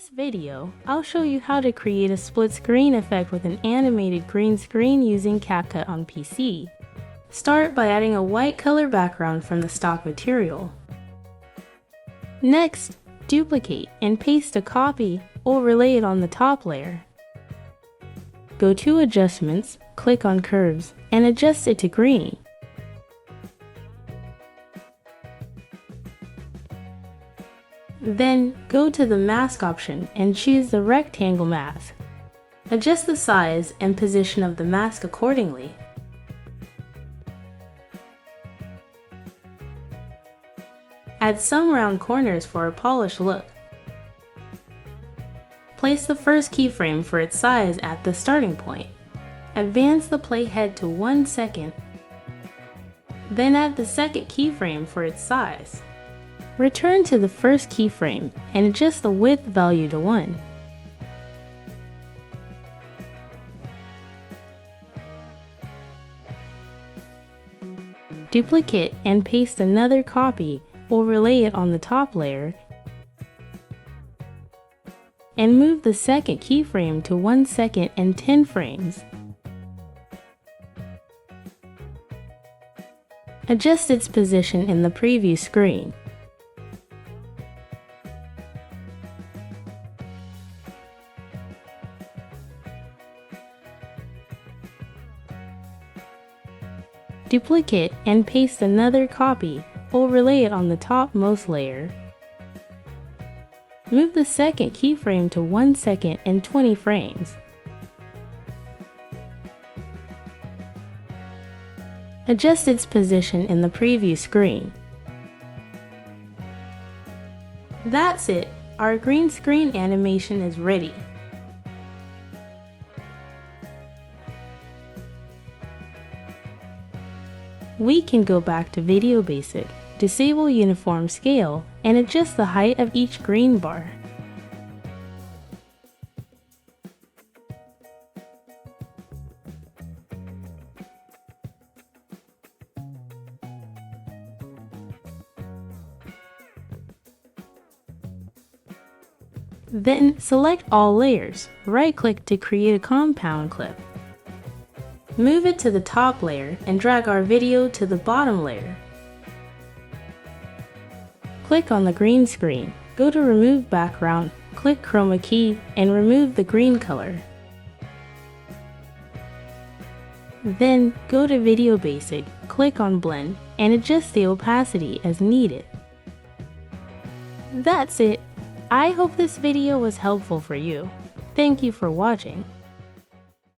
this video, I'll show you how to create a split screen effect with an animated green screen using CapCut on PC. Start by adding a white color background from the stock material. Next, duplicate and paste a copy or relay it on the top layer. Go to Adjustments, click on Curves, and adjust it to green. Then, go to the Mask option and choose the rectangle mask. Adjust the size and position of the mask accordingly. Add some round corners for a polished look. Place the first keyframe for its size at the starting point. Advance the playhead to 1 second. Then add the second keyframe for its size. Return to the first keyframe and adjust the width value to 1. Duplicate and paste another copy or relay it on the top layer, and move the second keyframe to 1 second and 10 frames. Adjust its position in the preview screen. Duplicate and paste another copy or relay it on the topmost layer. Move the second keyframe to 1 second and 20 frames. Adjust its position in the preview screen. That's it! Our green screen animation is ready. We can go back to Video Basic, disable Uniform Scale, and adjust the height of each green bar. Then select all layers, right-click to create a compound clip. Move it to the top layer and drag our video to the bottom layer. Click on the green screen, go to Remove Background, click Chroma key, and remove the green color. Then go to Video Basic, click on Blend, and adjust the opacity as needed. That's it! I hope this video was helpful for you. Thank you for watching.